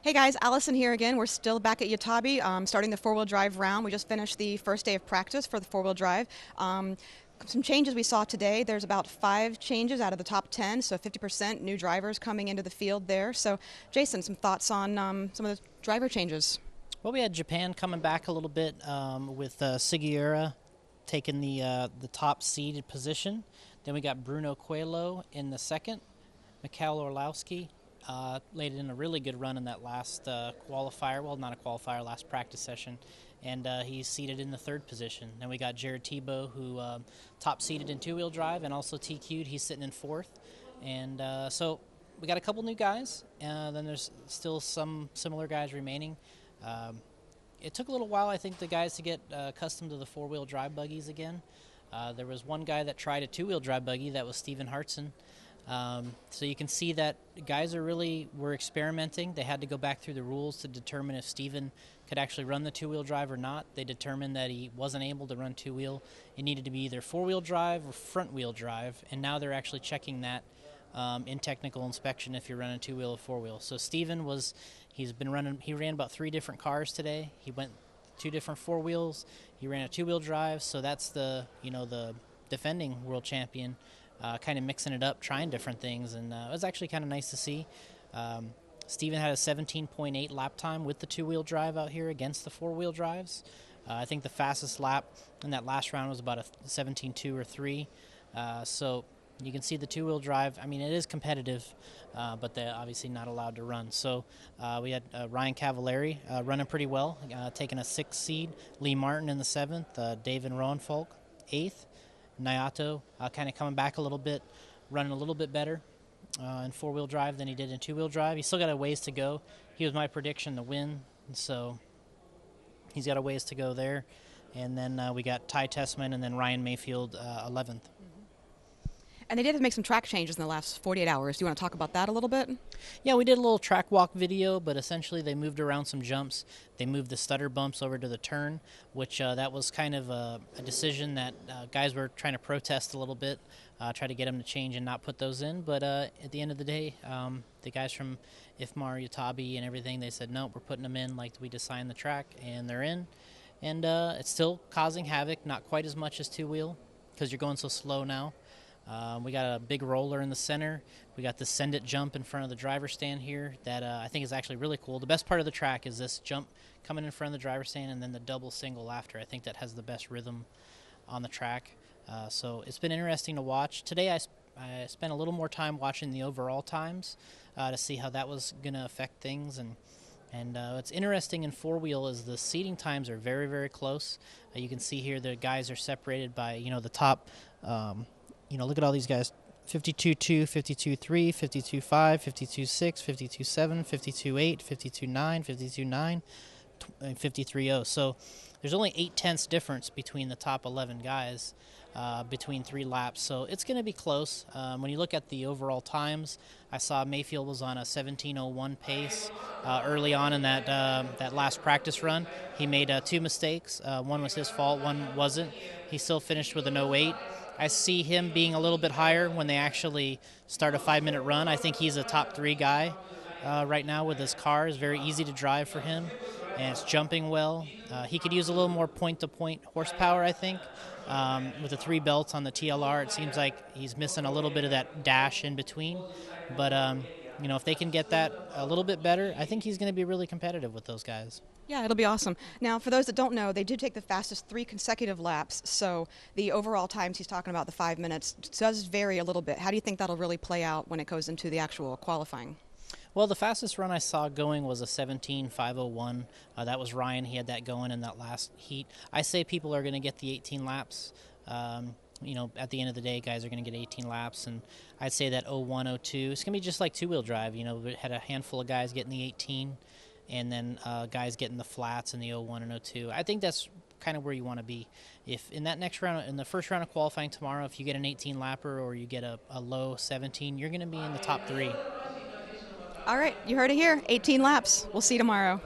Hey guys, Allison here again. We're still back at Yatabe, starting the four-wheel drive round. We just finished the first day of practice for the four-wheel drive. Some changes we saw today. There's about 5 changes out of the top 10, so 50% new drivers coming into the field there. So, Jason, some thoughts on some of the driver changes? Well, we had Japan coming back a little bit with Sugiura taking the top seeded position. Then we got Bruno Coelho in the second. Mikhail Orlowski laid in a really good run in that last qualifier. Well, not a qualifier, last practice session. And he's seated in the third position. Then we got Jared Tebow, who top seeded in two-wheel drive and also TQ'd. He's sitting in fourth. And so we got a couple new guys. Then there's still some similar guys remaining. Um, it took a little while, I think, the guys to get accustomed to the four-wheel drive buggies again. There was one guy that tried a two-wheel drive buggy. That was Steven Hartson. So you can see that guys were experimenting. They had to go back through the rules to determine if Steven could actually run the two-wheel drive or not. They determined that he wasn't able to run two-wheel. It needed to be either four-wheel drive or front-wheel drive, and now they're actually checking that in technical inspection if you're running two-wheel or four-wheel. So Steven he ran about 3 different cars today. He went 2 different four wheels. He ran a two-wheel drive, so that's the defending world champion kind of mixing it up, trying different things, and it was actually kind of nice to see. Steven had a 17.8 lap time with the two-wheel drive out here against the four-wheel drives. I think the fastest lap in that last round was about a 17.2 or 3. So you can see the two-wheel drive. I mean, it is competitive, but they're obviously not allowed to run. So we had Ryan Cavallari running pretty well, taking a 6th seed. Lee Martin in the 7th. David Roenfolk, 8th. Nayato kind of coming back a little bit, running a little bit better in four-wheel drive than he did in two-wheel drive. He's still got a ways to go. He was my prediction to win, so he's got a ways to go there. And then we got Ty Tessman and then Ryan Mayfield, 11th. And they did have to make some track changes in the last 48 hours. Do you want to talk about that a little bit? Yeah, we did a little track walk video, but essentially they moved around some jumps. They moved the stutter bumps over to the turn, which that was kind of a decision that guys were trying to protest a little bit, try to get them to change and not put those in. But at the end of the day, the guys from IFMAR, Yatabe, and everything, they said, no, we're putting them in like we designed the track, and they're in. And it's still causing havoc, not quite as much as two-wheel because you're going so slow now. We got a big roller in the center. We got the send it jump in front of the driver's stand here that I think is actually really cool. The best part of the track is this jump coming in front of the driver's stand and then the double single after. I think that has the best rhythm on the track. So it's been interesting to watch. Today I spent a little more time watching the overall times to see how that was going to affect things. And what's interesting in four-wheel is the seating times are very, very close. You can see here the guys are separated by, the top look at all these guys, 52.2, 52.3, 52.5, 52.6, 52.7, 52.8, 52.9, 52.9, and 53.0. So there's only 0.8 difference between the top 11 guys between 3 laps. So it's going to be close. When you look at the overall times, I saw Mayfield was on a 17:01 pace early on in that last practice run. He made 2 mistakes. One was his fault, one wasn't. He still finished with an 08. I see him being a little bit higher when they actually start a 5-minute run. I think he's a top 3 guy right now with his car. It's very easy to drive for him, and it's jumping well. He could use a little more point-to-point horsepower, I think. With the 3 belts on the TLR, it seems like he's missing a little bit of that dash in between. But, if they can get that a little bit better, I think he's going to be really competitive with those guys. Yeah, it'll be awesome. Now, for those that don't know, they did take the fastest 3 consecutive laps, so the overall times he's talking about, the 5 minutes, does vary a little bit. How do you think that'll really play out when it goes into the actual qualifying? Well, the fastest run I saw going was a 17:501. That was Ryan. He had that going in that last heat. I say people are going to get the 18 laps. At the end of the day, guys are going to get 18 laps, and I'd say that 01, 02, it's going to be just like two-wheel drive. We had a handful of guys getting the 18, and then guys getting the flats in the 01 and 02. I think that's kind of where you want to be. If in that next round, in the first round of qualifying tomorrow, if you get an 18 lapper or you get a low 17, you're going to be in the top 3. All right, you heard it here, 18 laps. We'll see you tomorrow.